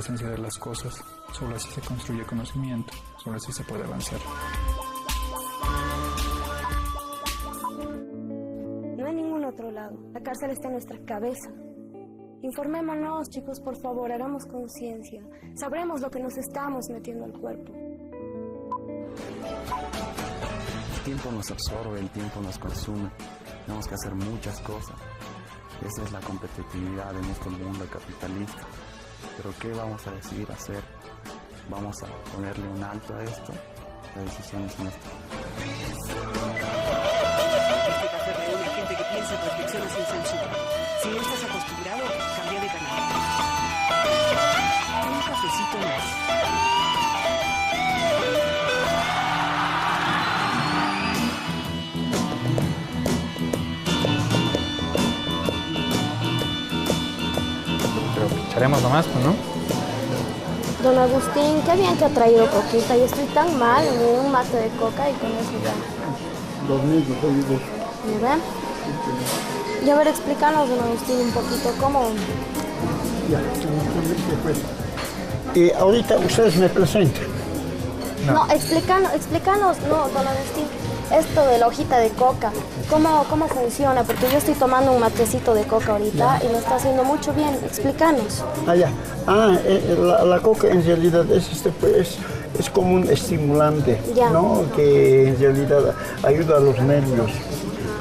esencia de las cosas. Solo así se construye conocimiento, solo así se puede avanzar. No hay ningún otro lado. La cárcel está en nuestra cabeza. Informémonos, chicos, por favor, hagamos conciencia. Sabremos lo que nos estamos metiendo al cuerpo. El tiempo nos absorbe, el tiempo nos consume. Tenemos que hacer muchas cosas. Esa es la competitividad en este mundo capitalista. Pero ¿qué vamos a decidir hacer? ¿Vamos a ponerle un alto a esto? La decisión es nuestra. Este café reúne a gente que piensa y reflexiona sin censura. Si no estás acostumbrado, cambia de canal. Un cafecito más. Pero echaremos nomás, pues, ¿no? Don Agustín, qué bien que ha traído coquita. Yo estoy tan mal, un mate de coca y con eso ya. Los mismos, oídos. ¿Me ven? Y a ver, explícanos, don Agustín, un poquito cómo... Ya, pues. Y ahorita ustedes me presentan. No, explícanos, no, don Agustín, esto de la hojita de coca, ¿cómo funciona? Porque yo estoy tomando un matecito de coca ahorita y me está haciendo mucho bien. Explícanos. Ya. La coca en realidad es como un estimulante, Ya. ¿no? Que en realidad ayuda a los nervios,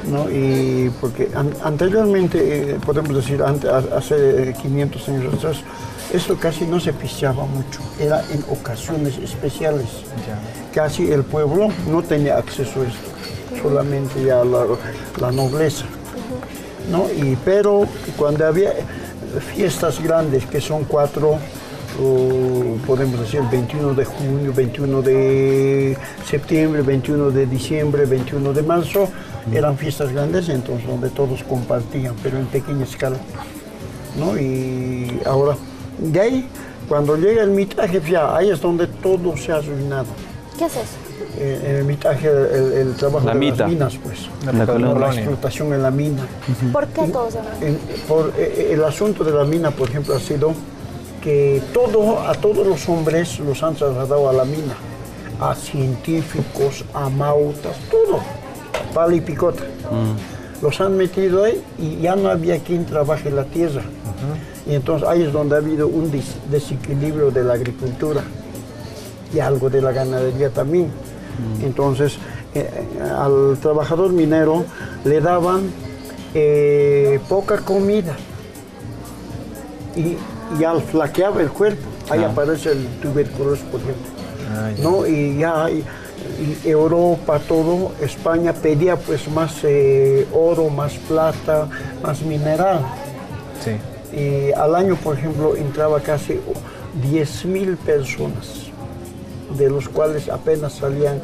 ¿no? Y porque anteriormente, podemos decir, hace 500 años atrás, esto casi no se pisteaba mucho, era en ocasiones especiales. Ya. Casi el pueblo no tenía acceso a esto, solamente ya la nobleza, ¿no? Pero cuando había fiestas grandes, que son 4, podemos decir 21 de junio, 21 de septiembre, 21 de diciembre, 21 de marzo, eran fiestas grandes, entonces donde todos compartían, pero en pequeña escala, ¿no? Y ahora, de ahí, cuando llega el mitraje, ya, ahí es donde todo se ha arruinado. ¿Qué es eso? El mitraje, el trabajo de las minas, pues. La explotación en la mina. ¿Por qué todo se El asunto de la mina, por ejemplo, ha sido que a todos los hombres los han trasladado a la mina. A científicos, a mautas, todo. Pala y picota. Los han metido ahí y ya no había quien trabaje la tierra. Y entonces ahí es donde ha habido un desequilibrio de la agricultura y algo de la ganadería también. Entonces al trabajador minero le daban poca comida y ya flaqueaba el cuerpo. Ahí aparece el tuberculosis, por ejemplo. ¿No? Y ya y Europa, todo, España pedía pues más oro, más plata, más mineral. Sí. Y al año, por ejemplo, entraba casi 10.000 personas, de los cuales apenas salían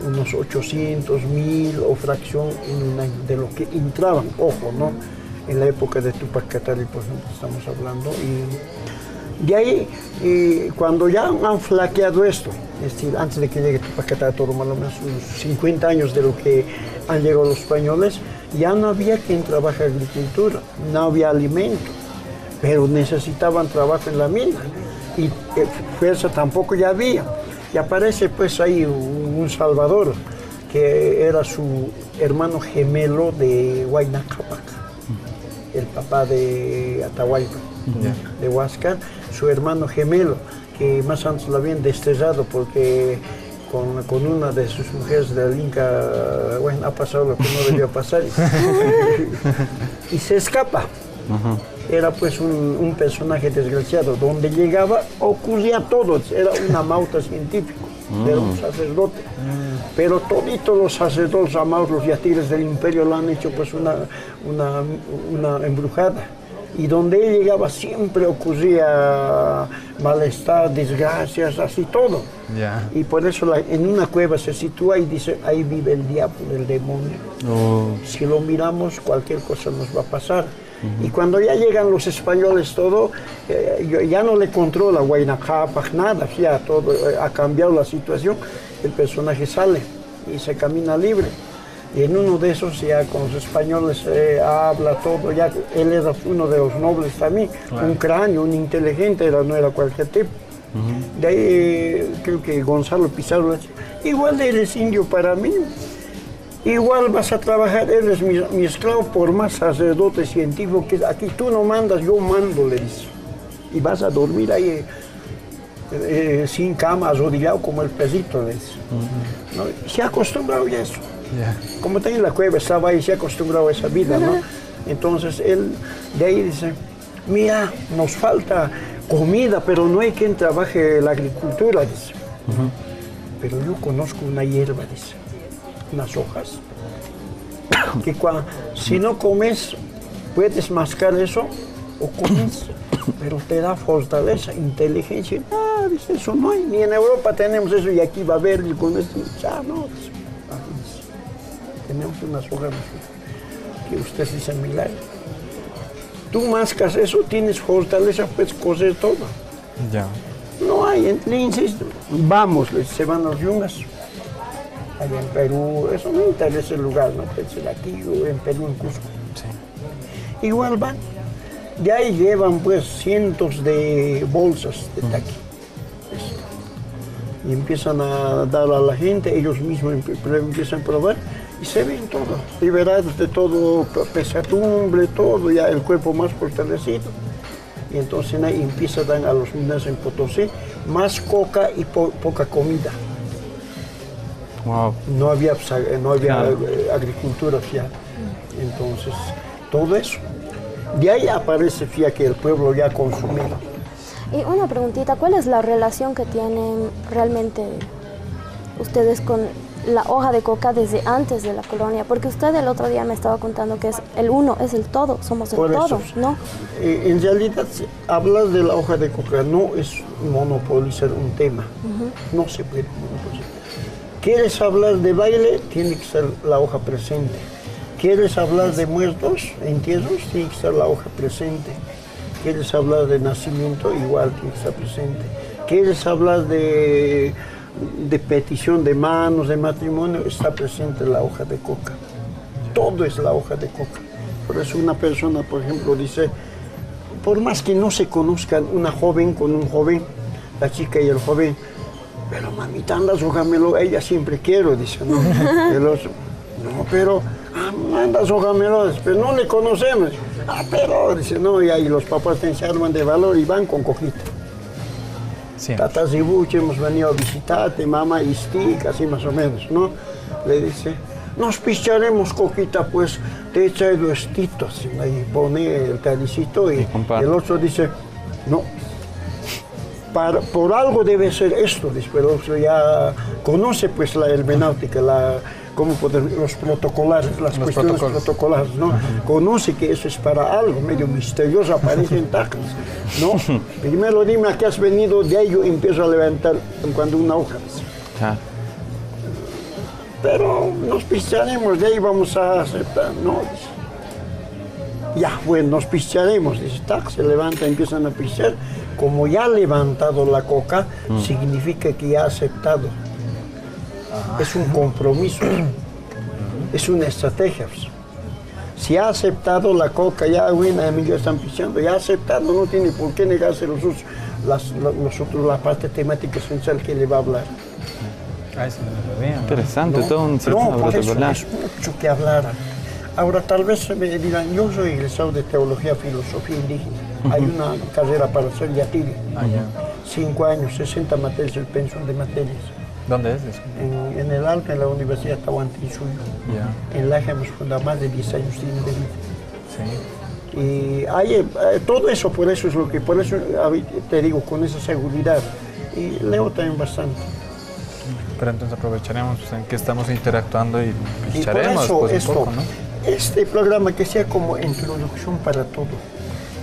unos 800.000 o fracción en un año, de lo que entraban, ojo, ¿no? En la época de Tupac Katari, por ejemplo, estamos hablando. Y de ahí, cuando ya han flaqueado esto, es decir, antes de que llegue Tupac Katari, todo más o menos unos 50 años de lo que han llegado los españoles, ya no había quien trabaje agricultura, no había alimento, pero necesitaban trabajo en la mina y fuerza tampoco ya había. Y aparece pues ahí un Salvador, que era su hermano gemelo de Huayna Cápac, el papá de Atahualpa, de Huáscar, su hermano gemelo, que más antes lo habían desterrado porque con una de sus mujeres del Inca, bueno, ha pasado lo que no debió pasar, y se escapa. Era pues un personaje desgraciado, donde llegaba ocurría todo, era una mauta científico, era un sacerdote, pero toditos los sacerdotes amados, los yatires del imperio, lo han hecho pues una embrujada. Y donde él llegaba siempre ocurría malestar, desgracias, así todo. Yeah. Y por eso en una cueva se sitúa y dice, ahí vive el diablo, el demonio. Si lo miramos, cualquier cosa nos va a pasar. Y cuando ya llegan los españoles, todo, ya no le controla Huayna Cápac, nada, ya todo ha cambiado la situación, el personaje sale y se camina libre. Y en uno de esos ya con los españoles habla todo, ya él era uno de los nobles también, un cráneo, un inteligente, no era cualquier tipo. De ahí creo que Gonzalo Pizarro, igual eres indio para mí, igual vas a trabajar, eres mi esclavo por más sacerdote científico que aquí tú no mandas, yo mando, le dice. Y vas a dormir ahí sin cama, arrodillado como el pesito, le dice. ¿No? Se ha acostumbrado ya a eso. Como está en la cueva, estaba ahí, se ha acostumbrado a esa vida, ¿no? Entonces él de ahí dice, mira, nos falta comida, pero no hay quien trabaje la agricultura, dice. Pero yo conozco una hierba, dice, unas hojas, que si no comes, puedes mascar eso, o comes, pero te da fortaleza, inteligencia. Ah, dice, eso no hay, ni en Europa tenemos eso, y aquí va a haber, y con esto, ya no, dice. Tenemos unas hojas que usted dice milagro. Tú mascas eso, tienes fortaleza, puedes coser todo. Ya. No hay, le insisto, vamos, se van los yungas. Allá en Perú, eso no interesa el lugar, ¿no? Puede ser aquí o en Perú, en Cusco. Sí. Igual van. De ahí llevan pues cientos de bolsas de taqui. Y empiezan a dar a la gente, ellos mismos empiezan a probar. Y se ven todo, liberados de todo, pesadumbre, todo, ya el cuerpo más fortalecido. Y entonces ahí empieza a dar a los mineros en Potosí más coca y poca comida. Wow. No había Claro. agricultura fiel. Entonces, todo eso. De ahí aparece que el pueblo ya consumido. Y una preguntita, ¿cuál es la relación que tienen realmente ustedes con la hoja de coca desde antes de la colonia? Porque usted el otro día me estaba contando que es el uno, es el todo, somos el Por todo, eso, ¿no? En realidad, hablar de la hoja de coca no es monopolizar un tema. No se puede monopolizar. ¿Quieres hablar de baile? Tiene que ser la hoja presente. ¿Quieres hablar de muertos, entierros? Tiene que estar la hoja presente. ¿Quieres hablar de nacimiento? Igual tiene que estar presente. ¿Quieres hablar de petición de manos, de matrimonio? Está presente la hoja de coca. Todo es la hoja de coca. Por eso una persona, por ejemplo, dice, por más que no se conozcan una joven con un joven, la chica y el joven, pero mamita, andas, ójamelo, ella siempre quiero, dice, ¿no? El otro, no, pero, andas, ójamelo, pero no le conocemos. Pero, dice, no, y ahí los papás se arman de valor y van con coquita. Sí. Tata Zibuche, hemos venido a visitarte, mamá Istic, así más o menos, ¿no? Le dice, nos picharemos coquita, pues, te he traído estitos. Ahí pone el caricito y el otro dice, no, por algo debe ser esto, dice, pero el otro ya conoce pues la hermenéutica, los protocolares, las cuestiones protocolares, ¿no? Conoce que eso es para algo, medio misterioso, aparecen tacos, ¿no? Primero dime a qué has venido, de ahí yo empiezo a levantar cuando una hoja. Pero nos picharemos, de ahí vamos a aceptar, ¿no? Ya, bueno, nos picharemos, dice, tac, se levanta, empiezan a pichar. Como ya ha levantado la coca, significa que ya ha aceptado. Es un compromiso, es una estrategia. Si ha aceptado la coca, ya, bueno, ya están pichando, ya ha aceptado, no tiene por qué negarse nosotros la parte temática esencial que le va a hablar. Interesante, todo un sistema protocolar. Es mucho que hablar. Ahora, tal vez me dirán, yo soy egresado de Teología, Filosofía Indígena. Hay una carrera para ser yatiri. 5 años, 60 materias, el pensión de materias. ¿Dónde es eso? En el Alca, en la Universidad Tahuantinsuyo. En Laja hemos fundado más de 10 años tiene de vida. Sí. Y hay, todo eso, por eso te digo, con esa seguridad. Y leo también bastante. Pero entonces aprovecharemos en que estamos interactuando y picharemos por eso, pues, un poco, ¿no? Este programa que sea como introducción para todo.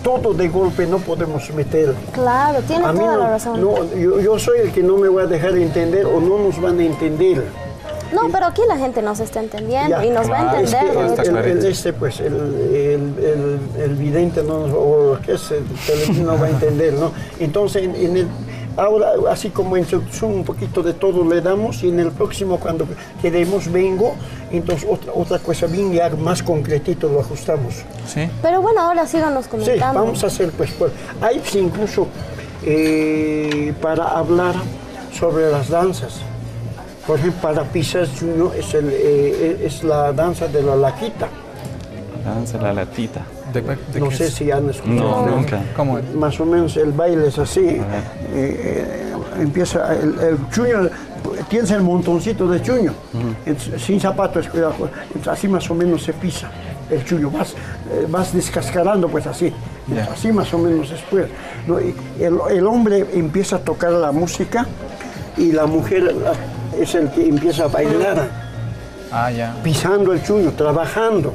Todo de golpe no podemos meter. Claro, tiene toda la razón. No, yo soy el que no me voy a dejar entender o no nos van a entender. No, pero aquí la gente nos está entendiendo y nos va a entender. El vidente no, o que es el televidente no va a entender, ¿no? Entonces, Ahora, así como introducción, un poquito de todo le damos y en el próximo, cuando queremos, vengo, entonces otra cosa bien ya más concretito lo ajustamos. ¿Sí? Pero bueno, ahora síganos Sí, comentando. vamos a hacer, pues, hay incluso para hablar sobre las danzas. Por ejemplo, para Pisas Junior es la danza de la laquita. Danza la latita. ¿De No qué sé es? si han escuchado. No, nunca. ¿Cómo es? Más o menos el baile es así. Empieza el chuño, tienes el montoncito de chuño, sin zapatos, cuidado, así más o menos se pisa el chuño, vas descascarando pues así, Ya. así más o menos después. ¿No? Y el hombre empieza a tocar la música y la mujer es el que empieza a bailar, Ah, ya. pisando el chuño, trabajando.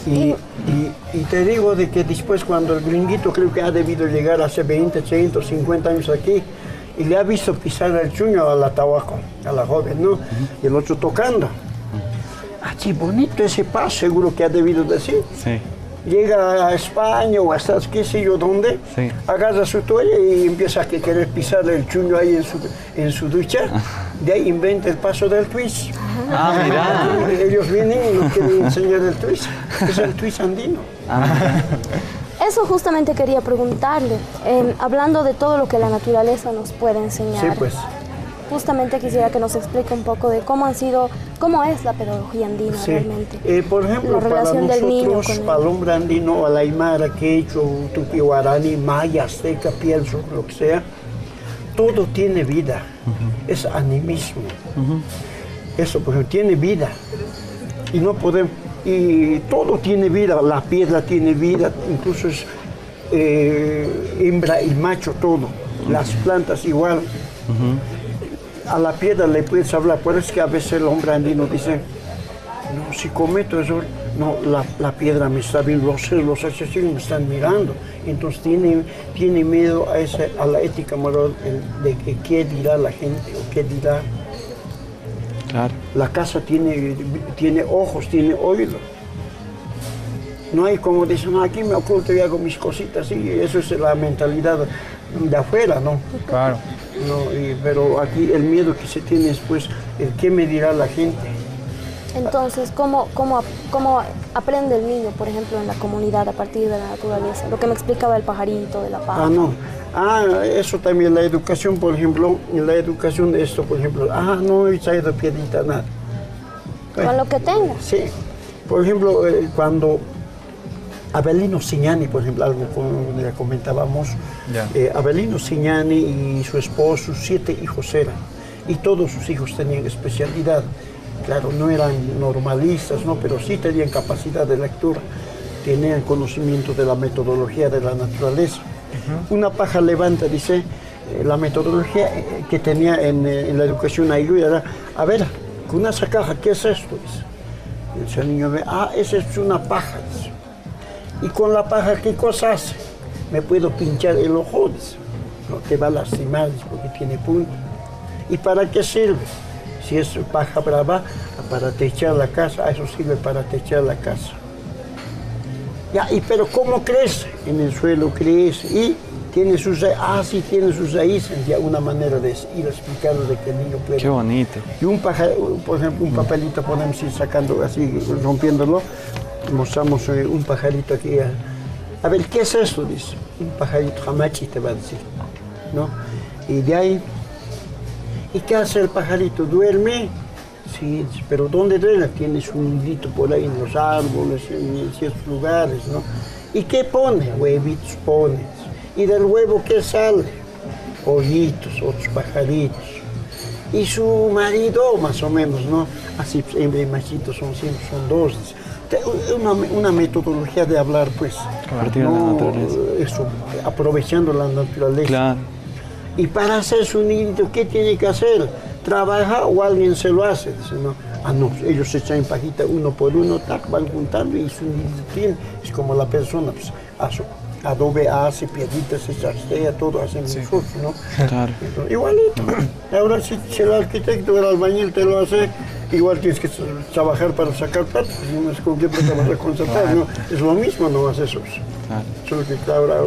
Y te digo de que después cuando el gringuito creo que ha debido llegar hace 20, 30, 50 años aquí y le ha visto pisar el chuño a la tabaco, a la joven, ¿no? Y el otro tocando. Así bonito ese paso, seguro que ha debido decir. Sí. Llega a España o hasta qué sé yo dónde, Sí. agarra su toalla y empieza a querer pisar el chuño ahí en su ducha. De ahí inventa el paso del twist. Ah, mira. Ellos vienen y nos quieren enseñar el twist. Es el twist andino. Eso justamente quería preguntarle, hablando de todo lo que la naturaleza nos puede enseñar. Sí, pues. Justamente quisiera que nos explique un poco de cómo es la pedagogía andina Sí. realmente. Por ejemplo, La para relación del niño nosotros, con para el hombre andino, al aymara, quechua, tupi, guarani, maya, azteca, pienso, lo que sea, todo tiene vida. Es animismo. Eso, por ejemplo, tiene vida. Y no podemos. Y todo tiene vida. La piedra tiene vida, incluso es hembra y macho, todo. Las plantas igual. A la piedra le puedes hablar, por eso es que a veces el hombre andino dice, no, si cometo eso, no, la piedra me está viendo, los asesinos me están mirando. Entonces tiene miedo a la ética moral de que qué dirá la gente o qué dirá. Claro. La casa tiene ojos, tiene oído. No hay como dicen, no, aquí me oculto y hago mis cositas, y eso es la mentalidad de afuera, ¿no? Claro. No, pero aquí el miedo que se tiene es pues el qué me dirá la gente. Entonces, ¿cómo aprende el niño, por ejemplo, en la comunidad a partir de la naturaleza? Lo que me explicaba el pajarito, de la paja. Ah, no. Eso también, la educación, por ejemplo, la educación de esto, por ejemplo, no he traído piedrita, nada. Con lo que tenga. Sí. Por ejemplo, cuando Avelino Signani, por ejemplo, algo como le comentábamos, Ya. Avelino Signani y su esposo, sus 7 hijos eran, y todos sus hijos tenían especialidad. Claro, no eran normalistas, ¿no? Pero sí tenían capacidad de lectura, tenían conocimiento de la metodología de la naturaleza. Una paja levanta, dice, la metodología que tenía en la educación ayuda era, a ver, con una caja, ¿qué es esto? Dice. Y dice el niño ve, esa es una paja, dice. ¿Y con la paja qué cosa hace? Me puedo pinchar el ojo, dice. No te va a lastimar, dice, porque tiene punta. ¿Y para qué sirve? Si es paja brava, para techar la casa, eso sirve para techar la casa. Ya, pero ¿cómo crece? En el suelo crece y tiene sus sí tiene sus raíces, ya una manera de ir explicando de que el niño puede. Qué bonito. Y por ejemplo, un papelito podemos ir sacando así, rompiéndolo, mostramos un pajarito aquí. A ver, ¿qué es esto? Dice, un pajarito jamachi te va a decir, ¿no? Y de ahí, ¿y qué hace el pajarito? ¿Duerme? Sí, pero ¿dónde duerme? Tienes un nidito por ahí en los árboles, en ciertos lugares, ¿no? ¿Y qué pone? Huevitos pone. ¿Y del huevo qué sale? Pollitos, otros pajaritos. Y su marido, más o menos, ¿no? Así, hembra y machito son dos. Una metodología de hablar, pues. A partir de la naturaleza. Eso, aprovechando la naturaleza. Claro. Y para hacer su nidito, ¿qué tiene que hacer? ¿Trabaja o alguien se lo hace? Dice, no. No, ellos se echan pajita uno por uno, van juntando y su nidito tiene. Es como la persona, pues, adobe hace, piedritas, se chastea, todo hacen nosotros, ¿no? Claro. Entonces, igualito. Ahora si el arquitecto, el albañil te lo hace, igual tienes que trabajar para sacar plata, no es con qué plata vas a contratar, ¿no? Es lo mismo, no haces eso. Claro. Solo que ahora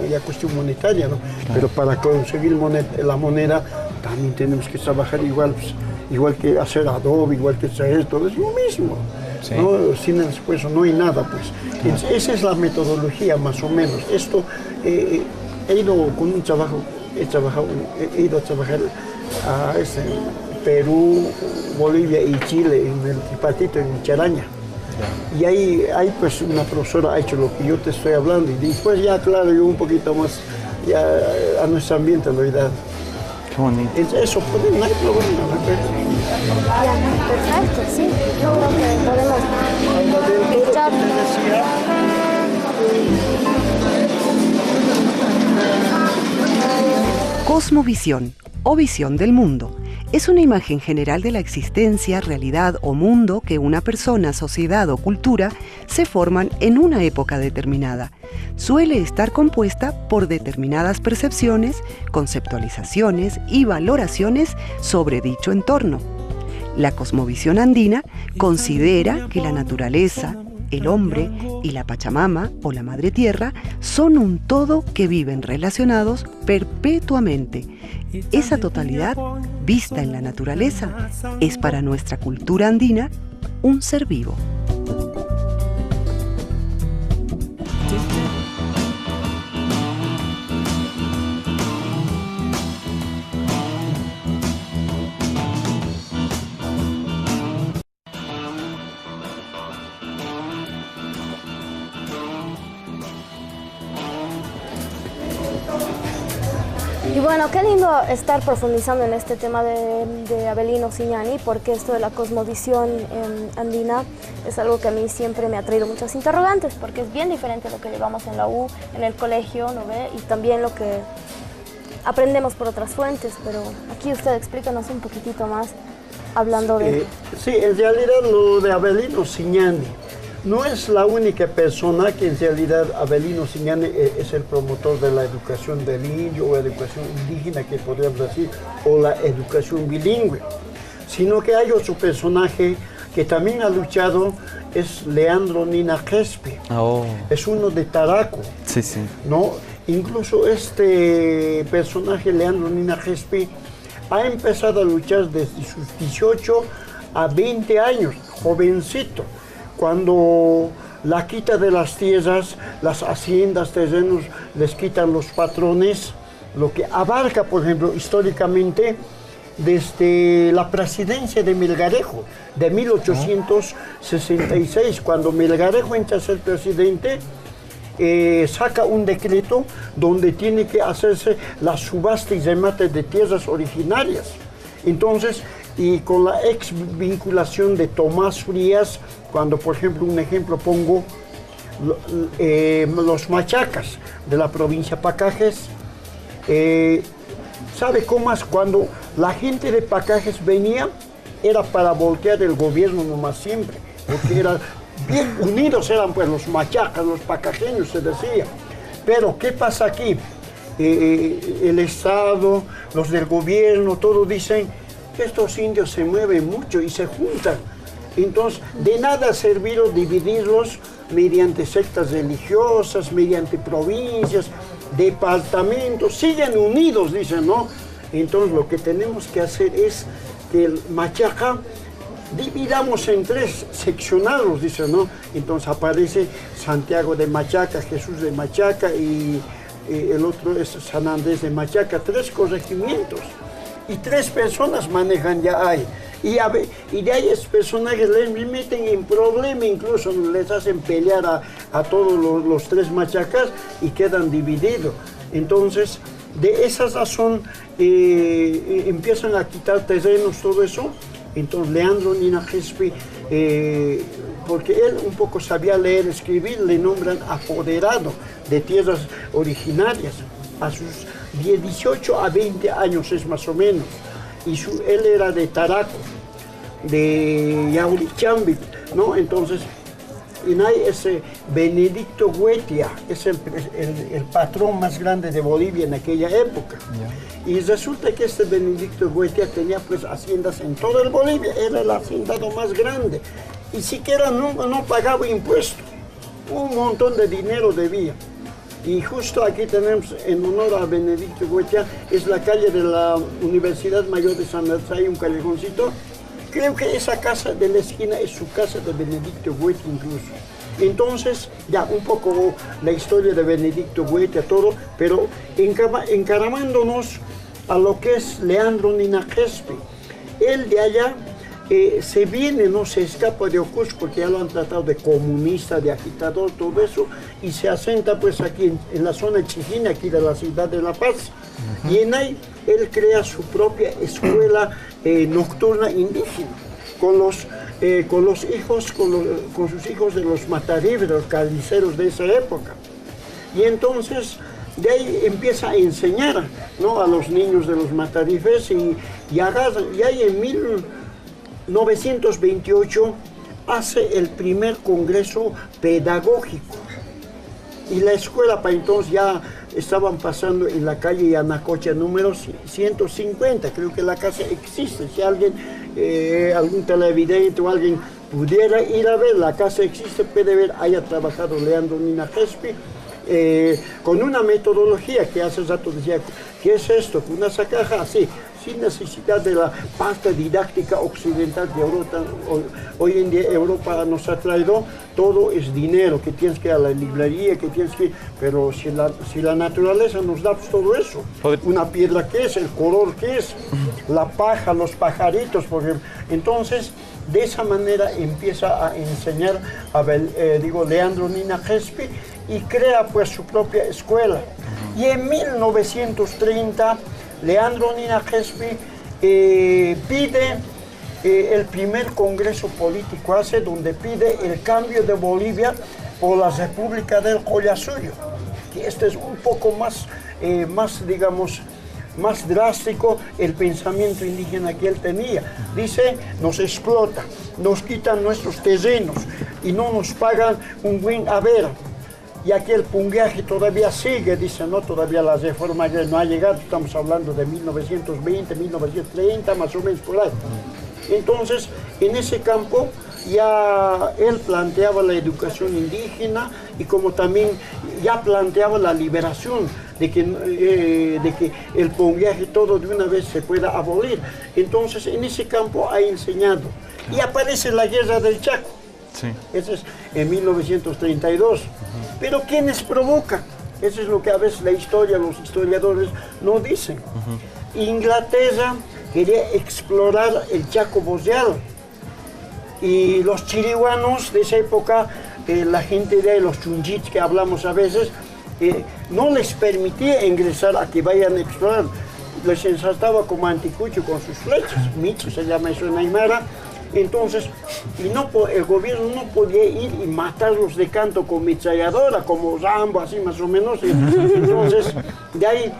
ya cuestión monetaria, ¿no? Pero para conseguir la moneda también tenemos que trabajar igual, pues, igual que hacer adobe, igual que hacer todo, es lo mismo. Sí. ¿No? Sin el esfuerzo no hay nada, pues. Esa es la metodología, más o menos. Esto, he ido con un trabajo, he ido a trabajar a Perú, Bolivia y Chile, en el Tripatito, en Charaña. Y ahí pues una profesora ha hecho lo que yo te estoy hablando y después ya claro yo un poquito más ya a nuestro ambiente lo he dado. Qué bonito. Eso no hay problema. Ya, perfecto, sí. Yo creo que podemos luchar. Cosmovisión o visión del mundo es una imagen general de la existencia, realidad o mundo que una persona, sociedad o cultura se forman en una época determinada. Suele estar compuesta por determinadas percepciones, conceptualizaciones y valoraciones sobre dicho entorno. La cosmovisión andina considera que la naturaleza, el hombre y la Pachamama o la Madre Tierra son un todo que viven relacionados perpetuamente. Esa totalidad, vista en la naturaleza, es para nuestra cultura andina un ser vivo. Y bueno, qué lindo estar profundizando en este tema de Avelino Siñani, porque esto de la cosmovisión andina es algo que a mí siempre me ha traído muchas interrogantes, porque es bien diferente a lo que llevamos en la U, en el colegio, ¿no ve? Y también lo que aprendemos por otras fuentes, pero aquí usted explícanos un poquitito más hablando de... Sí, en realidad lo de Avelino Siñani no es la única persona que en realidad Avelino Siñani es el promotor de la educación del indio o educación indígena que podríamos decir, o la educación bilingüe, sino que hay otro personaje que también ha luchado, es Leandro Nina Crespi. Oh. Es uno de Taraco. Sí, sí. ¿No? Incluso este personaje, Leandro Nina Crespi, ha empezado a luchar desde sus 18 a 20 años, jovencito, cuando la quita de las tierras, las haciendas, terrenos, les quitan los patrones, lo que abarca, por ejemplo, históricamente, desde la presidencia de Melgarejo, de 1866, cuando Melgarejo entra a ser presidente, saca un decreto donde tiene que hacerse la subasta y remate de tierras originarias. Entonces, y con la ex vinculación de Tomás Frías, cuando por ejemplo, un ejemplo pongo, los machacas de la provincia Pacajes, ¿sabe cómo es? Cuando la gente de Pacajes venía, era para voltear el gobierno nomás siempre, porque eran bien unidos, eran pues los machacas, los pacajeños se decía. Pero ¿qué pasa aquí? El Estado, los del gobierno, todos dicen que estos indios se mueven mucho y se juntan. Entonces, de nada ha servido dividirlos mediante sectas religiosas, mediante provincias, departamentos, siguen unidos, dicen, ¿no? Entonces, lo que tenemos que hacer es que el machaca dividamos en tres, seccionados, dicen, ¿no? Entonces aparece Santiago de Machaca, Jesús de Machaca y el otro es San Andrés de Machaca, 3 corregimientos. Y 3 personas manejan ya ahí. Y de ahí es personajes les meten en problema, incluso les hacen pelear a todos los 3 machacas y quedan divididos. Entonces, de esa razón empiezan a quitar terrenos, todo eso. Entonces, Leandro Nina Crespi, porque él un poco sabía leer, escribir, le nombran apoderado de tierras originarias a sus 18 a 20 años es más o menos, y él era de Taraco, de Yaurichambi, ¿no? Entonces, y ahí ese Benedicto Huetia, es el patrón más grande de Bolivia en aquella época. Yeah. Y resulta que este Benedicto Huetia tenía pues haciendas en todo el Bolivia, era el hacendado más grande, y siquiera no pagaba impuestos, un montón de dinero debía. Y justo aquí tenemos, en honor a Benedicto Goetia, es la calle de la Universidad Mayor de San Marcos, hay un callejoncito. Creo que esa casa de la esquina es su casa de Benedicto Goetia incluso. Entonces, ya un poco la historia de Benedicto Goetia, todo, pero encaramándonos a lo que es Leandro Ninajespe. Él de allá se viene, no se escapa de Ocusco, porque ya lo han tratado de comunista, de agitador, todo eso, y se asenta pues aquí en la zona de Chijina, aquí de la ciudad de La Paz. Y en ahí él crea su propia escuela nocturna indígena, con sus hijos de los matarifes, de los carniceros de esa época. Y entonces de ahí empieza a enseñar, ¿no?, a los niños de los matarifes y ahí en 1928 hace el primer congreso pedagógico. Y la escuela para entonces ya estaban pasando en la calle Yanacocha número 150, creo que la casa existe, si alguien, algún televidente o alguien pudiera ir a ver, la casa existe, puede ver, haya trabajado Leandro Ninajespe, con una metodología que hace rato decía, ¿qué es esto? Una sacaja así, sin necesidad de la parte didáctica occidental de Europa. Hoy en día Europa nos ha traído, todo es dinero, que tienes que ir a la librería, que tienes que... Pero si la naturaleza nos da pues, todo eso, una piedra, ¿qué es? El color, ¿qué es? La paja, los pajaritos, por ejemplo. Entonces, de esa manera empieza a enseñar Leandro Ninajespe y crea pues su propia escuela. Y en 1930 Leandro Ninajespe pide el primer congreso político, donde pide el cambio de Bolivia por la República del Collasuyo, que este es un poco más drástico el pensamiento indígena que él tenía. Dice, nos explota, nos quitan nuestros terrenos y no nos pagan un buen haber. Y aquí el punguaje todavía sigue, dice, no, todavía la reforma no ha llegado, estamos hablando de 1920, 1930, más o menos por ahí. Entonces, en ese campo ya él planteaba la educación indígena y como también ya planteaba la liberación, de que el punguaje todo de una vez se pueda abolir. Entonces, en ese campo ha enseñado. Y aparece la Guerra del Chaco. Sí. Ese es en 1932. Pero ¿quiénes provocan? Eso es lo que a veces la historia, los historiadores no dicen. Inglaterra quería explorar el Chaco boreal. Y los chiriguanos de esa época, la gente de ahí, los chunjits que hablamos a veces, no les permitía ingresar a que vayan a explorar. Les ensartaba como anticucho con sus flechas. Micho se llama eso en Aymara. Entonces, el gobierno no podía ir y matarlos de canto con metralladora, como Rambo, así más o menos. Entonces, de ahí,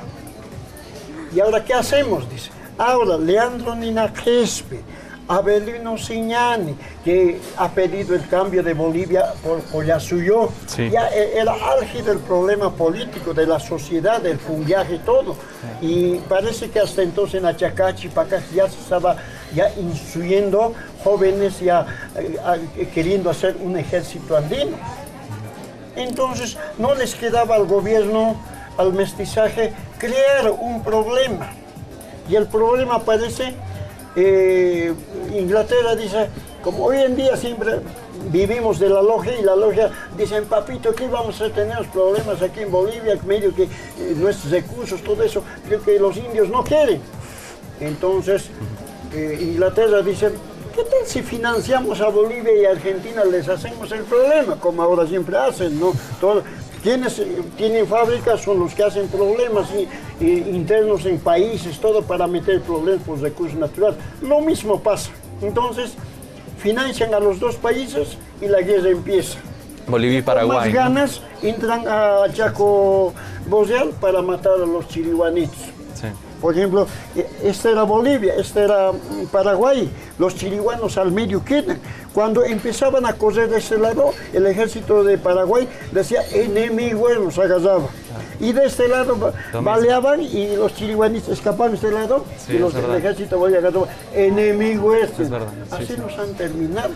¿y ahora qué hacemos? Dice, ahora Leandro Ninajespe, Avelino Siñani, que ha pedido el cambio de Bolivia por Collasuyo, sí. Ya era álgido el problema político de la sociedad, del punguaje, todo. Y parece que hasta entonces en Achacachi, Pacachi, ya se estaba instruyendo jóvenes, ya queriendo hacer un ejército andino. Entonces no les quedaba al gobierno, al mestizaje, crear un problema. Y el problema parece... Inglaterra dice, como hoy en día siempre vivimos de la logia y la logia dicen, papito, aquí vamos a tener problemas aquí en Bolivia, medio que nuestros recursos, todo eso, creo que los indios no quieren. Entonces Inglaterra dice, ¿qué tal si financiamos a Bolivia y a Argentina, les hacemos el problema, como ahora siempre hacen, ¿no? Quienes tienen fábricas son los que hacen problemas internos en países, todo para meter problemas por recursos naturales. Lo mismo pasa. Entonces, financian a los dos países y la guerra empieza. Bolivia y Paraguay. Con más ganas, ¿no? Entran a Chaco boreal para matar a los chiriguanitos. Sí. Por ejemplo, esta era Bolivia, esta era Paraguay, los chiriguanos al medio quedan. Cuando empezaban a correr de este lado, el ejército de Paraguay decía, enemigos, los agarraba. Y de este lado baleaban y los chiriguanistas escapaban de este lado, sí, y los del ejército agarraban, enemigos. Es verdad. Sí, así sí. nos han terminado.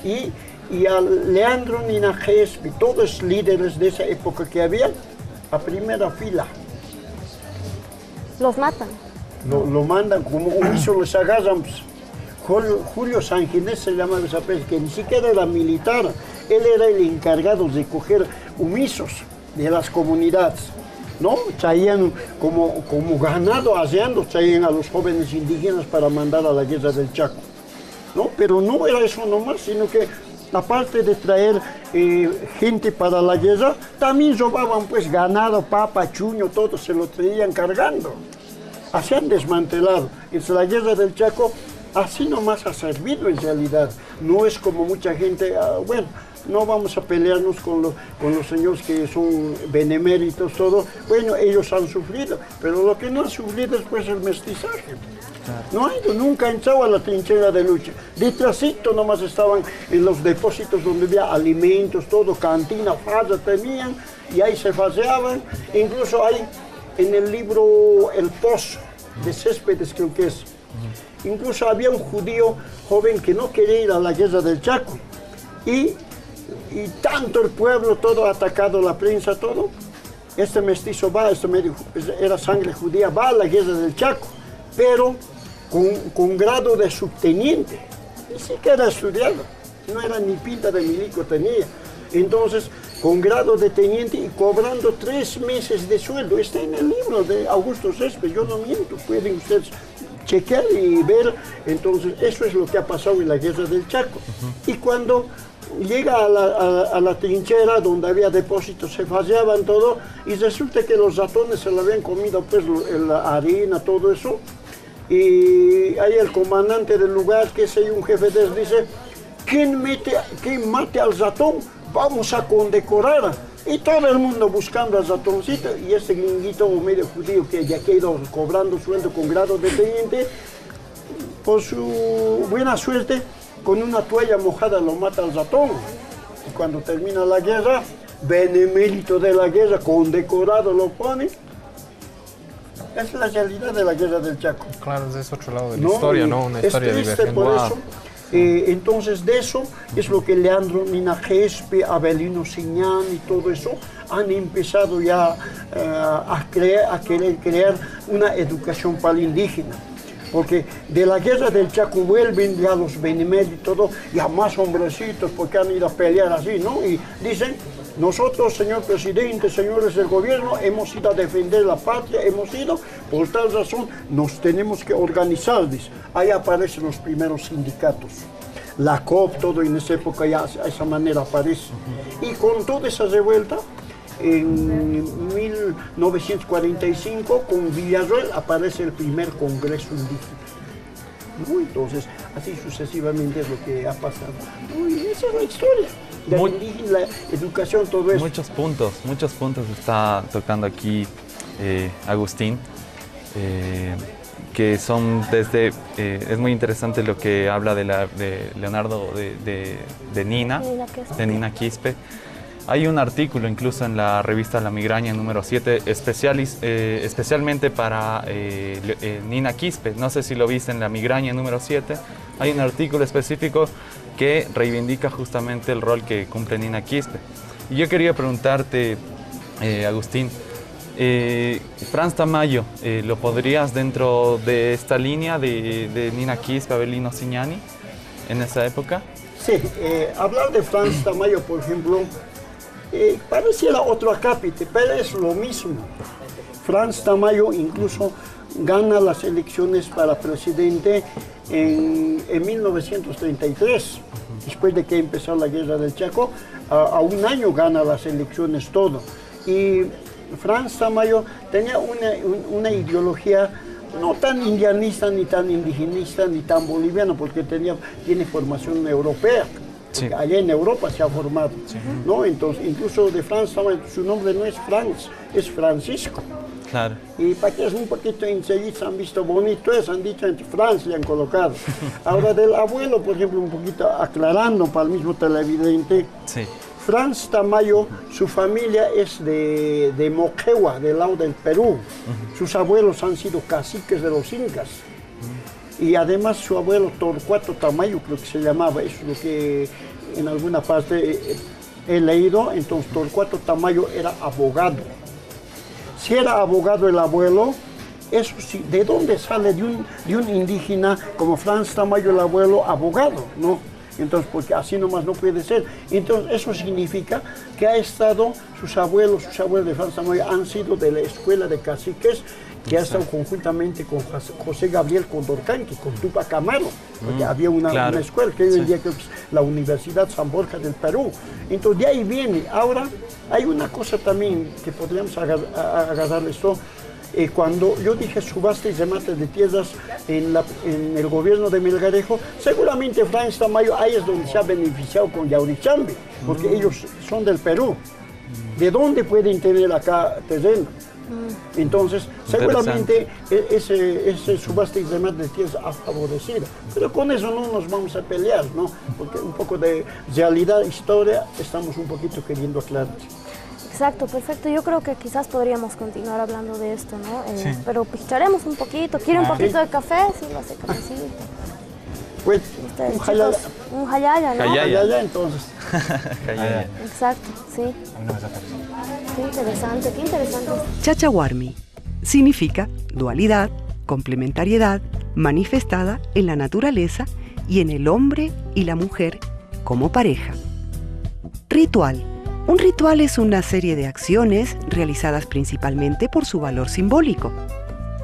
Y a Leandro Ninajespe, todos líderes de esa época que había, a primera fila. Los matan. Lo mandan como omiso, los agarran. Pues. Julio Sanginés se llamaba esa persona, que ni siquiera era militar. Él era el encargado de coger omisos de las comunidades, ¿no? Traían como ganado aseando, traían a los jóvenes indígenas para mandar a la guerra del Chaco, ¿no? Pero no era eso nomás, sino que aparte de traer gente para la guerra, también robaban pues ganado, papa, chuño, todo se lo traían cargando. Así han desmantelado. Entonces la guerra del Chaco así nomás ha servido en realidad. No es como mucha gente, bueno, no vamos a pelearnos con los señores que son beneméritos, todo. Bueno, ellos han sufrido, pero lo que no han sufrido es pues el mestizaje. No ha ido, nunca entrado a la trinchera de lucha. Detrásito nomás estaban en los depósitos donde había alimentos, todo, cantina, farra tenían, y ahí se faseaban. Incluso hay en el libro El Pozo de Céspedes, creo que es. Incluso había un judío joven que no quería ir a la guerra del Chaco. Y tanto el pueblo, todo atacado, la prensa, todo. Este mestizo va, era sangre judía, va a la guerra del Chaco, pero con grado de subteniente. Ni siquiera estudiado, no era ni pinta de milico tenía. Entonces, con grado de teniente y cobrando 3 meses de sueldo. Está en el libro de Augusto Céspedes, yo no miento, pueden ustedes chequear y ver. Entonces, eso es lo que ha pasado en la guerra del Chaco. Y cuando llega a la trinchera donde había depósitos, se faseaban todo, y resulta que los ratones se lo habían comido, pues la harina, todo eso. Y ahí el comandante del lugar, que es ahí un jefe de él, dice: ¿quién mate al ratón? Vamos a condecorar. Y todo el mundo buscando al ratoncito, y este gringuito medio judío que ya ha ido cobrando sueldo con grado de teniente, por su buena suerte, con una toalla mojada lo mata al ratón. Y cuando termina la guerra, benemérito de la guerra, condecorado lo pone. Esa es la realidad de la guerra del Chaco. Claro, ese es otro lado de la historia, ¿no? Una historia divergente. Por eso, entonces de eso es lo que Leandro Nina Gespe, Avelino Siñán y todo eso han empezado ya a querer crear una educación para el indígena. Porque de la guerra del Chaco vuelven ya los beneméritos y todo, ya más hombrecitos porque han ido a pelear así, ¿no? Y dicen: nosotros, señor presidente, señores del gobierno, hemos ido a defender la patria, hemos ido, por tal razón nos tenemos que organizar, dice. Ahí aparecen los primeros sindicatos. La COP, todo en esa época ya de esa manera aparece. Y con toda esa revuelta, en 1945, con Villarroel, aparece el primer Congreso Indígena, ¿no? Entonces, así sucesivamente es lo que ha pasado. Y esa es la historia de la indígena, la educación, todo eso. Muchos puntos está tocando aquí Agustín, que son desde, es muy interesante lo que habla de Leonardo, de Nina Quispe. Hay un artículo incluso en la revista La Migraña número 7, especialmente para Nina Quispe. No sé si lo viste en La Migraña número 7. Hay un artículo específico que reivindica justamente el rol que cumple Nina Quispe. Y yo quería preguntarte, Agustín, Franz Tamayo, ¿lo podrías dentro de esta línea de Nina Quispe, Avelino Siñani, en esa época? Sí, hablar de Franz Tamayo, por ejemplo, pareciera otro acápite, pero es lo mismo. Franz Tamayo incluso gana las elecciones para presidente en 1933, después de que empezó la guerra del Chaco. A un año gana las elecciones todo. Y Franz Tamayo tenía una ideología no tan indianista, ni tan indigenista, ni tan boliviana, porque tiene formación europea. Sí. Allá en Europa se ha formado, sí. ¿No? Entonces, incluso de Franz Tamayo, su nombre no es Franz, es Francisco. Claro. Y para que es un poquito enseguida, han visto bonito eso, han dicho entre Franz le han colocado. Ahora del abuelo, por ejemplo, un poquito aclarando para el mismo televidente. Sí. Franz Tamayo, su familia es de Moquegua, del lado del Perú. Sus abuelos han sido caciques de los incas. Y además su abuelo Torcuato Tamayo, creo que se llamaba, eso es lo que en alguna parte he leído. Entonces Torcuato Tamayo era abogado Si era abogado el abuelo, eso sí, ¿de dónde sale de un indígena como Franz Tamayo el abuelo abogado? ¿No? Entonces, porque así nomás no puede ser. Entonces, eso significa que ha estado, sus abuelos de Franz Tamayo han sido de la escuela de caciques, que ha estado conjuntamente con José Gabriel Condorcanqui, con Tupac Amaru, porque había una escuela que hoy en día creo que es la Universidad San Borja del Perú. Entonces, de ahí viene. Ahora, hay una cosa también que podríamos agarrar esto. Cuando yo dije subasta y remate de tierras en el gobierno de Melgarejo, seguramente Franz Tamayo ahí es donde se ha beneficiado con Yaurichambi, porque ellos son del Perú. ¿De dónde pueden tener acá terreno? Entonces, seguramente ese subasta y remate de tierras ha favorecido. Pero con eso no nos vamos a pelear, ¿no? Porque un poco de realidad, historia, estamos un poquito queriendo aclarar. Exacto, perfecto. Yo creo que quizás podríamos continuar hablando de esto, ¿no? Pero picharemos un poquito. ¿Quiere un poquito de café? Sí, lo hace cafecito. Pues, un jayaya, ¿no? Jayaya, entonces. Jayaya. Exacto, sí. Qué interesante, qué interesante. Chachahuarmi significa dualidad, complementariedad, manifestada en la naturaleza y en el hombre y la mujer como pareja. Ritual. Un ritual es una serie de acciones realizadas principalmente por su valor simbólico.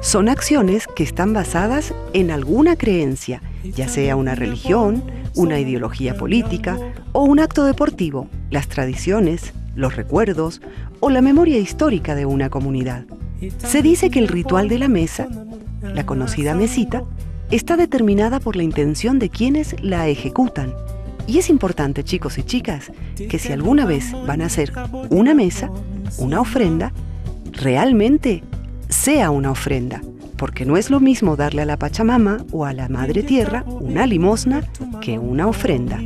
Son acciones que están basadas en alguna creencia, ya sea una religión, una ideología política o un acto deportivo, las tradiciones, los recuerdos o la memoria histórica de una comunidad. Se dice que el ritual de la mesa, la conocida mesita, está determinada por la intención de quienes la ejecutan. Y es importante, chicos y chicas, que si alguna vez van a hacer una mesa, una ofrenda, realmente sea una ofrenda, porque no es lo mismo darle a la Pachamama o a la Madre Tierra una limosna que una ofrenda.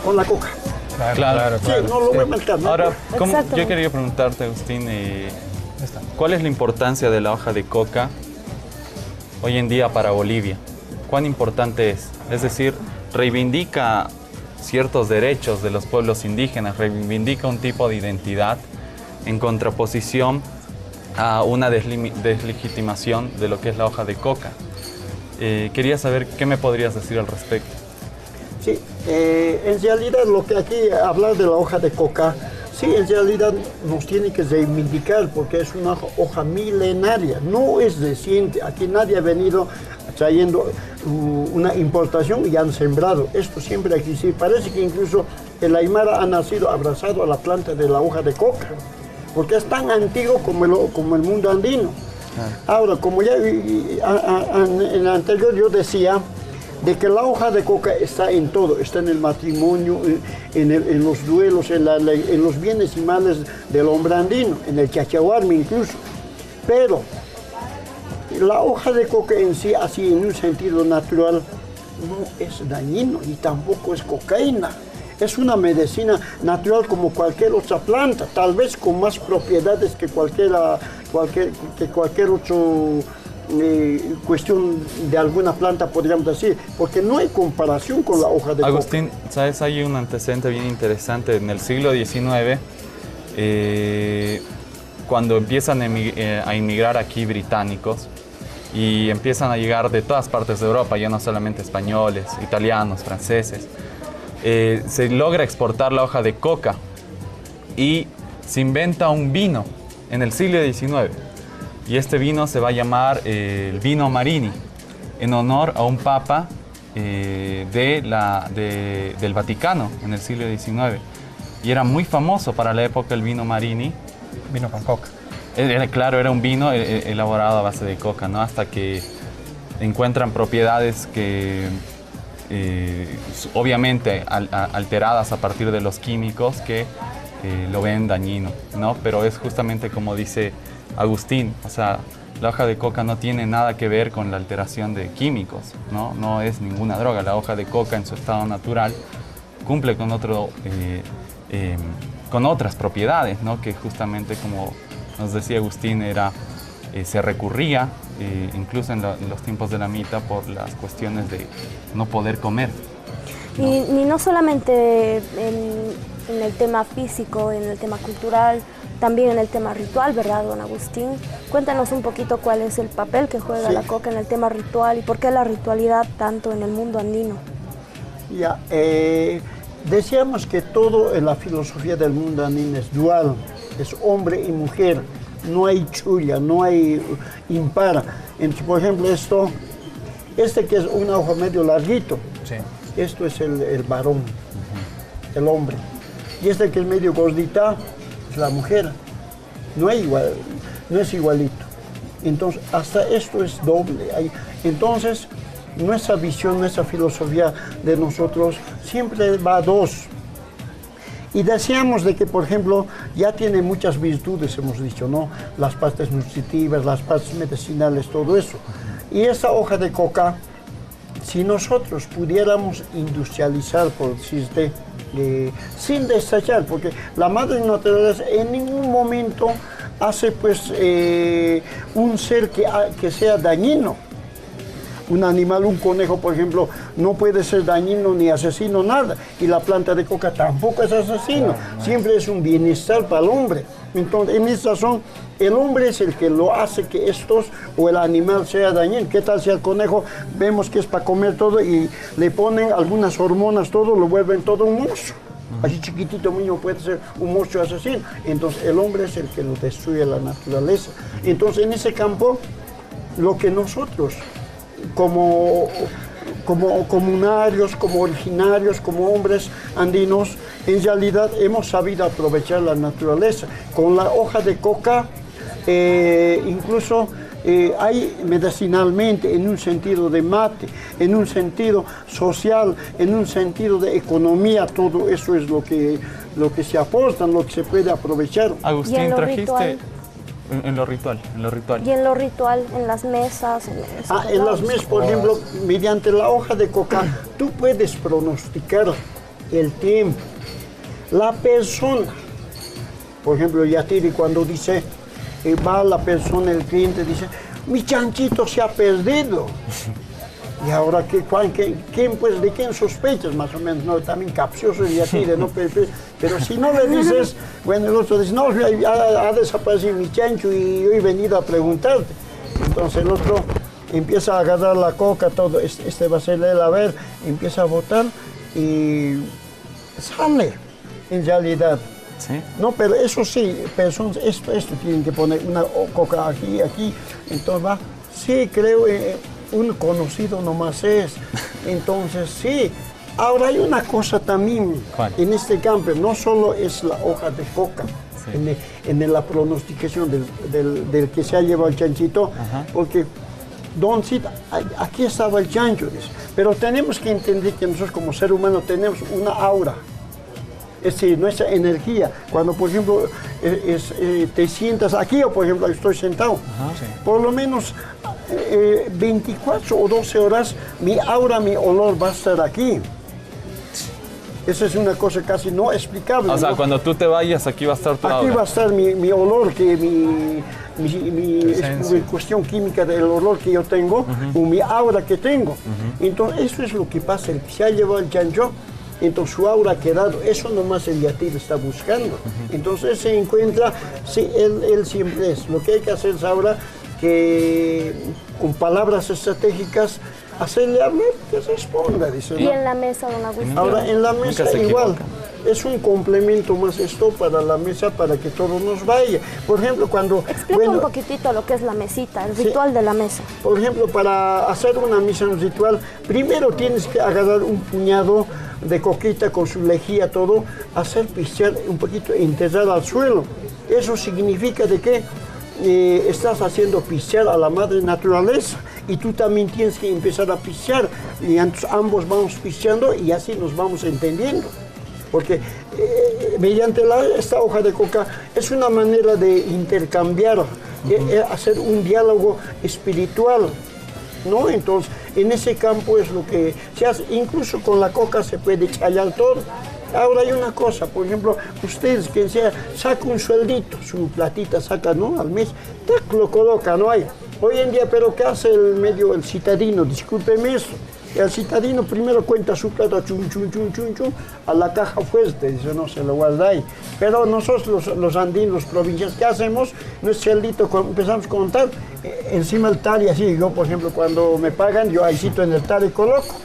Con la coca. Claro. Sí, no lo voy a marcar, ¿no? Ahora, yo quería preguntarte, Agustín, ¿cuál es la importancia de la hoja de coca hoy en día para Bolivia? ¿Cuán importante es? Es decir, reivindica ciertos derechos de los pueblos indígenas, reivindica un tipo de identidad en contraposición a una deslegitimación de lo que es la hoja de coca. Quería saber qué me podrías decir al respecto. Sí, en realidad lo que aquí hablar de la hoja de coca, sí, en realidad nos tiene que reivindicar porque es una hoja milenaria, no es reciente. Aquí nadie ha venido trayendo una importación y han sembrado. Esto siempre ha existido. Parece que incluso el Aymara ha nacido abrazado a la planta de la hoja de coca, porque es tan antiguo como el mundo andino. Ahora, como ya en el anterior yo decía, de que la hoja de coca está en todo, está en el matrimonio, en los duelos, en los bienes y males del hombre andino, en el chachahuarmi incluso. Pero la hoja de coca en sí, así en un sentido natural, no es dañino y tampoco es cocaína. Es una medicina natural como cualquier otra planta, tal vez con más propiedades que cualquier otro cuestión de alguna planta, podríamos decir, porque no hay comparación con la hoja de coca. Agustín, ¿sabes? Hay un antecedente bien interesante. En el siglo XIX, cuando empiezan a inmigrar aquí británicos y empiezan a llegar de todas partes de Europa, ya no solamente españoles, italianos, franceses, se logra exportar la hoja de coca y se inventa un vino en el siglo XIX. Y este vino se va a llamar el vino Marini, en honor a un papa del Vaticano en el siglo XIX. Y era muy famoso para la época el vino Marini. Vino con coca. Claro, era un vino elaborado a base de coca, ¿no? Hasta que encuentran propiedades que obviamente alteradas a partir de los químicos que lo ven dañino, ¿no? Pero es justamente como dice Agustín, o sea, La hoja de coca no tiene nada que ver con la alteración de químicos, ¿no? No es ninguna droga. La hoja de coca en su estado natural cumple con con otras propiedades, ¿no? Que justamente, como nos decía Agustín, se recurría incluso en los tiempos de la mitad por las cuestiones de no poder comer, ¿no? Y no solamente en el tema físico, en el tema cultural, también en el tema ritual, ¿verdad, don Agustín? Cuéntanos un poquito cuál es el papel que juega la coca en el tema ritual y por qué la ritualidad tanto en el mundo andino. Ya, decíamos que todo en la filosofía del mundo andino es dual, es hombre y mujer, no hay chulla, no hay impar. Entonces, por ejemplo, este que es una hoja medio larguito, Sí. esto es el varón, el hombre. Y este que es medio gordita es la mujer. No es igualito. Entonces, hasta esto es doble. Entonces, nuestra visión, nuestra filosofía de nosotros siempre va a dos. Y decíamos de que, por ejemplo, ya tiene muchas virtudes, hemos dicho, ¿no? Las partes nutritivas, las partes medicinales, todo eso. Y esta hoja de coca, si nosotros pudiéramos industrializar, por decirte, sin desechar, porque la madre naturaleza en ningún momento hace pues un ser que sea dañino. Un animal, un conejo, por ejemplo, no puede ser dañino ni asesino, nada. Y la planta de coca tampoco es asesino. Siempre es un bienestar para el hombre. Entonces, en esta razón, el hombre es el que lo hace que estos o el animal sea dañino. ¿Qué tal si al conejo vemos que es para comer todo y le ponen algunas hormonas, todo, lo vuelven todo un monstruo? Así chiquitito, niño puede ser un monstruo asesino. Entonces, el hombre es el que lo destruye la naturaleza. Entonces, en ese campo, lo que nosotros como comunarios, como originarios, como hombres andinos, en realidad hemos sabido aprovechar la naturaleza. Con la hoja de coca, incluso hay medicinalmente, en un sentido de mate, en un sentido social, en un sentido de economía, todo eso es lo que se aporta, lo que se puede aprovechar. Agustín, trajiste... ritual? En lo ritual. Y en lo ritual, en las mesas. En las mesas, por ejemplo, mediante la hoja de coca, tú puedes pronosticar el tiempo. La persona, por ejemplo, Yatiri cuando dice, va la persona, el cliente dice, mi chanchito se ha perdido. Y ahora, ¿de quién sospechas más o menos? No, también capcioso el Yatiri, ¿no? Pero si no le dices, bueno, el otro dice, no, ha desaparecido mi chancho y yo he venido a preguntarte. Entonces el otro empieza a agarrar la coca, todo, va a ser él, a ver, empieza a botar y sale, en realidad. ¿Sí? No, pero eso sí, personas, esto tienen que poner una coca aquí, entonces va, sí, creo, un conocido nomás es, entonces sí. Ahora hay una cosa también. ¿Cuál? En este campo, no solo es la hoja de coca, sí, en la pronosticación del que se ha llevado el chanchito, porque Don Cid, aquí estaba el chancho, dice, pero tenemos que entender que nosotros como ser humano tenemos una aura, es decir, nuestra energía. Cuando, por ejemplo, te sientas aquí, o por ejemplo, estoy sentado, Sí. por lo menos 24 o 12 horas, mi aura, mi olor va a estar aquí. Esa es una cosa casi no explicable. O sea, ¿no? cuando tú te vayas, aquí va a estar tu Aquí aura. va a estar mi olor, que mi Presencia. cuestión química del olor que yo tengo, o mi aura que tengo. Entonces, eso es lo que pasa. El que se ha llevado el chancho, entonces su aura ha quedado. Eso nomás el Yatiri está buscando. Entonces, se encuentra, sí, él siempre es. Lo que hay que hacer es ahora que, con palabras estratégicas, hacerle hablar, que responda, dice. Y ¿no? en la mesa, don Agustín. Ahora, en la mesa se igual, equivoca. es un complemento más esto para la mesa, para que todo nos vaya. Por ejemplo, cuando... Explica un poquitito lo que es la mesita, el ritual de la mesa. Por ejemplo, para hacer una misa ritual, primero tienes que agarrar un puñado de coquita con su lejía, todo, hacer pistear un poquito, enterrar al suelo. Eso significa de que estás haciendo pistear a la madre naturaleza, y tú también tienes que empezar a pistear, y entonces ambos vamos pisteando y así nos vamos entendiendo. Porque mediante esta hoja de coca es una manera de intercambiar hacer un diálogo espiritual, ¿no? Entonces, en ese campo es lo que se hace. Incluso con la coca se puede chayar todo. Ahora hay una cosa, por ejemplo, ustedes que sea, saca un sueldito, su platita saca, ¿no? Al mes, tac, lo coloca, no hay. Hoy en día, pero ¿qué hace el citadino? Discúlpeme eso. El citadino primero cuenta su plata, chun, chun, chun, chun, chun, a la caja fuerte, dice, no, se lo guarda ahí. Pero nosotros, los andinos, los provincianos, ¿qué hacemos? Nuestro celdito, empezamos a contar, encima del tali, así, yo, por ejemplo, cuando me pagan, yo ahí cito en el tali coloco.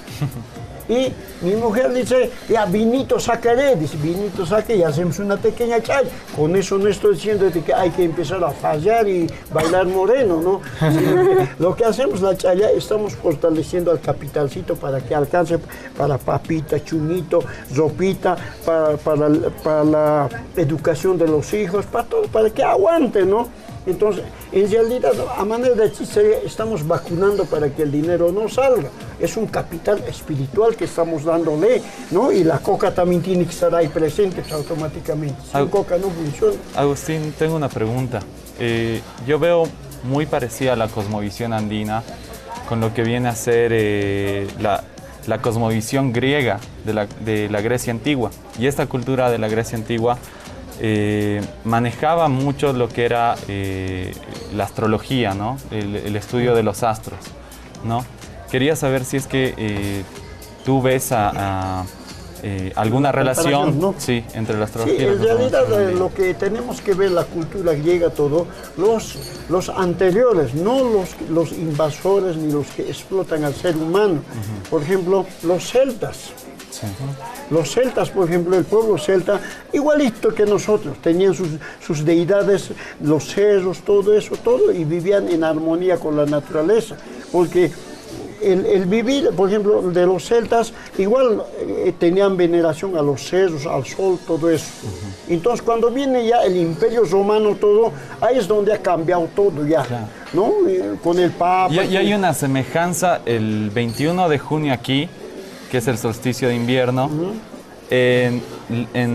Y mi mujer dice, ya, vinito sacaré, dice, vinito saque y hacemos una pequeña chaya. Con eso no estoy diciendo de que hay que empezar a fallar y bailar moreno, ¿no? Lo que hacemos la chaya, estamos fortaleciendo al capitalcito para que alcance para papita, chunito, ropita, para la educación de los hijos, para todo, para que aguante, ¿no? Entonces, en realidad, a manera de chiste, estamos vacunando para que el dinero no salga. Es un capital espiritual que estamos dándole, ¿no? Y la coca también tiene que estar ahí presente automáticamente. Sin coca no funciona. Agustín, tengo una pregunta. Yo veo muy parecida a la cosmovisión andina con lo que viene a ser la cosmovisión griega de la Grecia antigua. Y esta cultura de la Grecia antigua manejaba mucho lo que era la astrología, ¿no? El estudio de los astros, ¿no? Quería saber si es que tú ves alguna relación, ¿no? Sí, entre la astrología sí, y la en realidad cosmovisión. lo que tenemos que ver la cultura griega, todo, los anteriores, no los invasores ni los que explotan al ser humano. Por ejemplo, los celtas. Sí. Los celtas, por ejemplo, el pueblo celta, igualito que nosotros, tenían sus deidades, los cerros, todo eso, todo, y vivían en armonía con la naturaleza. Porque el vivir, por ejemplo, de los celtas, igual tenían veneración a los cerros, al sol, todo eso. Entonces, cuando viene ya el Imperio Romano, todo, ahí es donde ha cambiado todo ya, Claro. ¿no? Con el Papa. Y hay una semejanza el 21 de junio aquí, que es el solsticio de invierno. En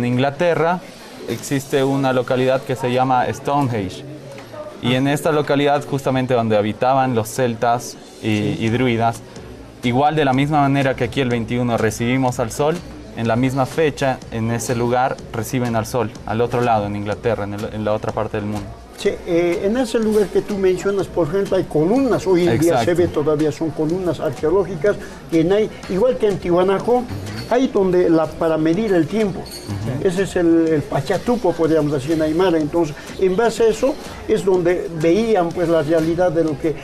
Inglaterra existe una localidad que se llama Stonehenge. Y en esta localidad, justamente donde habitaban los celtas y druidas, igual de la misma manera que aquí el 21 recibimos al sol, en la misma fecha, en ese lugar, reciben al sol, al otro lado, en Inglaterra, en la otra parte del mundo. Sí, en ese lugar que tú mencionas, por ejemplo, hay columnas, hoy en día se ve todavía, son columnas arqueológicas, igual que en Tiwanaku, hay donde para medir el tiempo. Ese es el Pachatupo, podríamos decir en Aymara. Entonces, en base a eso, es donde veían pues la realidad de lo que,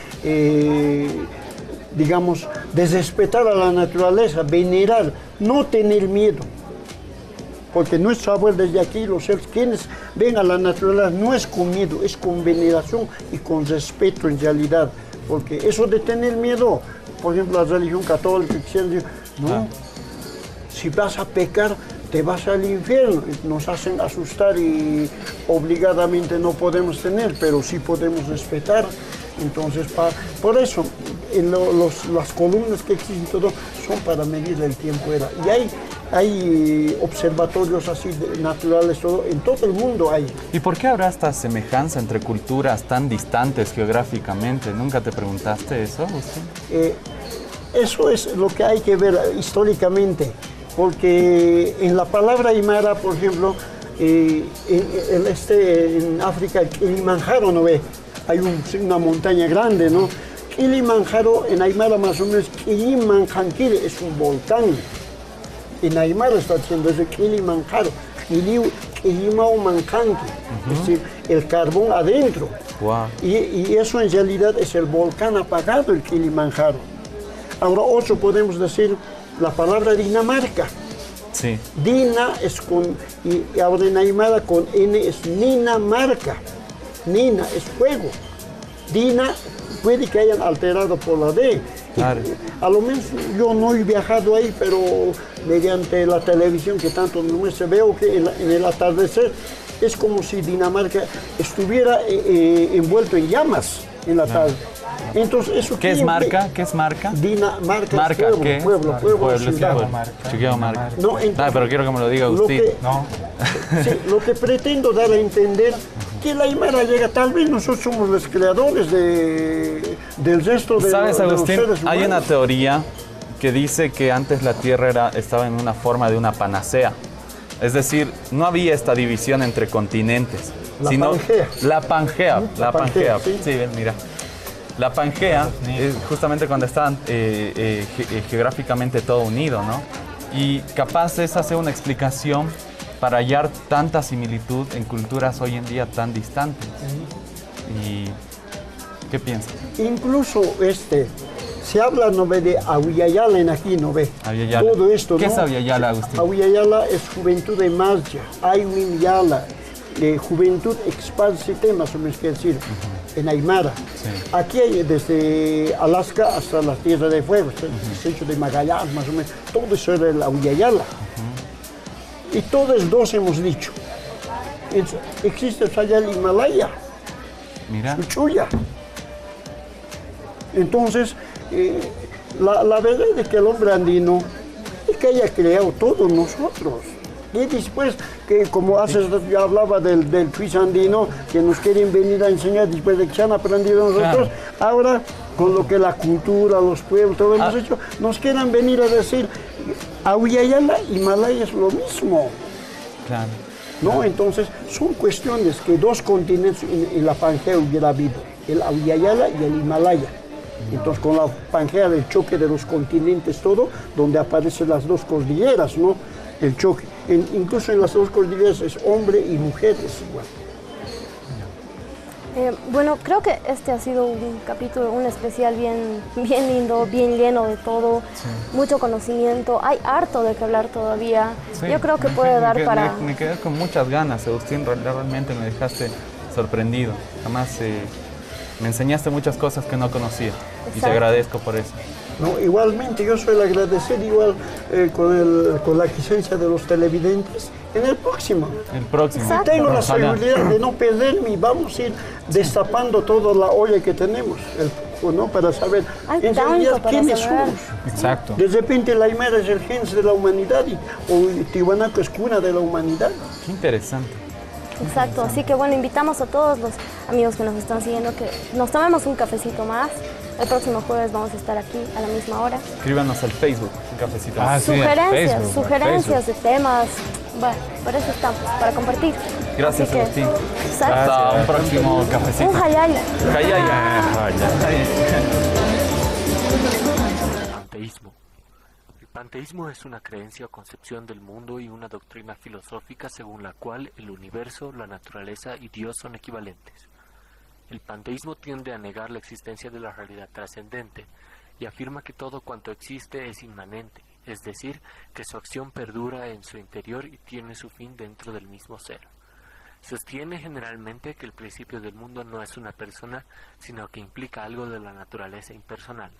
digamos, desrespetar a la naturaleza, venerar, no tener miedo. Porque nuestros abuelos desde aquí, los seres, quienes ven a la naturaleza, no es con miedo, es con veneración y con respeto en realidad. Porque eso de tener miedo, por ejemplo, la religión católica, no, si vas a pecar, te vas al infierno. Nos hacen asustar y obligadamente no podemos tener, pero sí podemos respetar. Entonces, por eso, las columnas que existen todo son para medir el tiempo. Y hay observatorios así naturales, todo, en todo el mundo hay. ¿Y por qué habrá esta semejanza entre culturas tan distantes geográficamente? ¿Nunca te preguntaste eso, Agustín? Eso es lo que hay que ver históricamente, porque en la palabra Aymara, por ejemplo, en África, Kilimanjaro, ¿no ve? Hay una montaña grande, ¿no? Kilimanjaro, en Aymara más o menos, Kilimanjankiri es un volcán. En Aymara está diciendo eso, Kilimanjaro, Kilimaumankanki, es decir, el carbón adentro. Wow. Y eso en realidad es el volcán apagado, el Kilimanjaro. Ahora, otro podemos decir la palabra Dinamarca. Sí. Dina es con, y ahora en Aymara con N es Ninamarca. Nina es fuego. Dina puede que hayan alterado por la D. Claro. A lo menos yo no he viajado ahí, pero mediante la televisión que tanto me muestra, veo que en el atardecer es como si Dinamarca estuviera envuelto en llamas en la tarde. Entonces, eso ¿Qué es marca? ¿Qué es marca? Dinamarca ¿Marca es qué? pueblo, ciudad. Chiqueo marca. No, Pero quiero que me lo diga Agustín. Sí, lo que pretendo dar a entender aquí la Aymara llega, tal vez nosotros somos los creadores del resto de, ¿Sabes, de los Agustín? seres humanos. Hay una teoría que dice que antes la Tierra estaba en una forma de una panacea. Es decir, no había esta división entre continentes. La sino Pangea. La Pangea. La Pangea. sí. Sí, ven, mira. La Pangea es justamente cuando estaban geográficamente todo unido, ¿no? Y capaz es hacer una explicación para hallar tanta similitud en culturas hoy en día tan distantes. ¿Y qué piensas? Incluso se habla, ¿no ve?, de Ahuillala en aquí, ¿no ve? Ahuillala. Todo esto, ¿Qué ¿no? es Ahuillala, Agustín? Ahuillala es juventud de Masya, Aywin Yala, juventud expánsite, más o menos quiere decir, en Aymara. Sí. Aquí hay desde Alaska hasta la Tierra de Fuego, el estrecho de Magallanes, más o menos, todo eso era el Ahuillala. Y todos dos hemos dicho, existe allá el Himalaya, Mira. Chuya. Entonces, la verdad es que el hombre andino es que haya creado todos nosotros. Y después, que como hace yo hablaba del twist andino, que nos quieren venir a enseñar después de que se han aprendido nosotros, ahora con lo que la cultura, los pueblos, todo hemos hecho, nos quieran venir a decir, Ahuillala, Himalaya es lo mismo. Claro. ¿No? Entonces, son cuestiones que dos continentes en la Pangea hubiera habido, el Ahuillala y el Himalaya. Entonces, con la Pangea del choque de los continentes, todo, donde aparecen las dos cordilleras, ¿no? El choque. Incluso en las dos cordilleras es hombre y mujeres igual. Bueno, creo que este ha sido un capítulo, un especial bien lindo, bien lleno de todo, mucho conocimiento. Hay harto de que hablar todavía. Sí. Yo creo que puede dar para... Me quedé con muchas ganas, Agustín, realmente me dejaste sorprendido. Además, me enseñaste muchas cosas que no conocía y te Exacto. agradezco por eso. No, igualmente, yo suelo agradecer igual con la licencia de los televidentes en el próximo. El próximo. Exacto. Tengo la Ojalá. seguridad de no perderme y vamos a ir destapando toda la olla que tenemos, ¿no? Para saber Hay en tanto realidad para quiénes saber. somos. Exacto. De repente la Aymara es el gens de la humanidad o Tiwanaku es cuna de la humanidad. Qué interesante. Exacto, así que bueno, invitamos a todos los amigos que nos están siguiendo que nos tomemos un cafecito más. El próximo jueves vamos a estar aquí a la misma hora. Escríbanos al Facebook, un cafecito. Ah, sí, Sugerencias, Facebook, sugerencias de temas. Bueno, para eso estamos, para compartir. Gracias, Así que, Agustín. exacto. Hasta un próximo cafecito. Un hayaya. Panteísmo. El panteísmo es una creencia o concepción del mundo y una doctrina filosófica según la cual el universo, la naturaleza y Dios son equivalentes. El panteísmo tiende a negar la existencia de la realidad trascendente y afirma que todo cuanto existe es inmanente, es decir, que su acción perdura en su interior y tiene su fin dentro del mismo ser. Sostiene generalmente que el principio del mundo no es una persona, sino que implica algo de la naturaleza impersonal.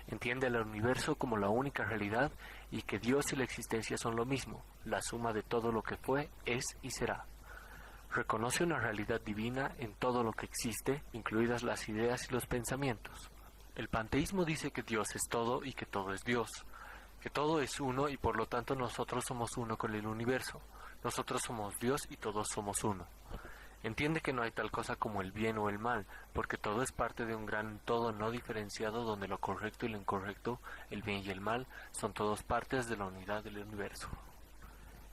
Entiende al universo como la única realidad y que Dios y la existencia son lo mismo, la suma de todo lo que fue, es y será. Reconoce una realidad divina en todo lo que existe, incluidas las ideas y los pensamientos. El panteísmo dice que Dios es todo y que todo es Dios, que todo es uno y por lo tanto nosotros somos uno con el universo. Nosotros somos Dios y todos somos uno. Entiende que no hay tal cosa como el bien o el mal, porque todo es parte de un gran todo no diferenciado donde lo correcto y lo incorrecto, el bien y el mal, son todos partes de la unidad del universo.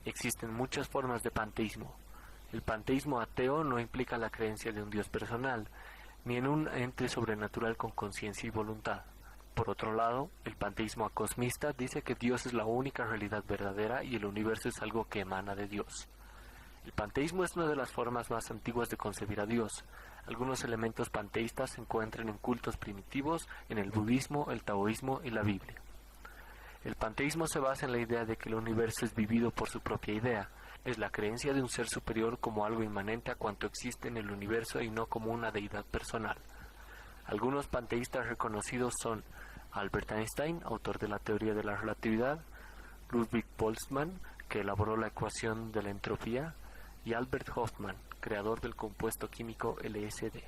Existen muchas formas de panteísmo. El panteísmo ateo no implica la creencia de un Dios personal, ni en un ente sobrenatural con conciencia y voluntad. Por otro lado, el panteísmo acosmista dice que Dios es la única realidad verdadera y el universo es algo que emana de Dios. El panteísmo es una de las formas más antiguas de concebir a Dios. Algunos elementos panteístas se encuentran en cultos primitivos, en el budismo, el taoísmo y la Biblia. El panteísmo se basa en la idea de que el universo es vivido por su propia idea. Es la creencia de un ser superior como algo inmanente a cuanto existe en el universo y no como una deidad personal. Algunos panteístas reconocidos son Albert Einstein, autor de la teoría de la relatividad, Ludwig Boltzmann, que elaboró la ecuación de la entropía, y Albert Hofmann, creador del compuesto químico LSD.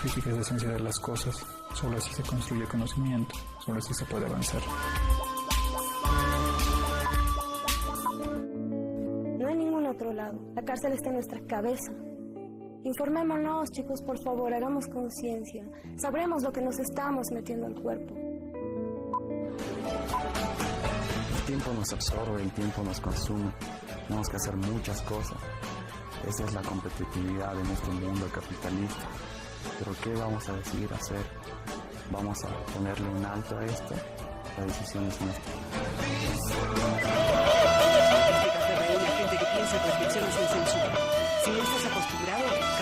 crítica es la esencia de las cosas. Solo así se construye conocimiento, solo así se puede avanzar. No hay ningún otro lado. La cárcel está en nuestra cabeza. Informémonos, chicos, por favor, hagamos conciencia. Sabremos lo que nos estamos metiendo al cuerpo. El tiempo nos absorbe, el tiempo nos consume. Tenemos que hacer muchas cosas. Esa es la competitividad de nuestro mundo capitalista. Pero ¿qué vamos a decidir hacer? ¿Vamos a ponerle un alto a esto? La decisión es nuestra. Gente que piensa y reflexiona sin censura. Si no estás acostumbrado,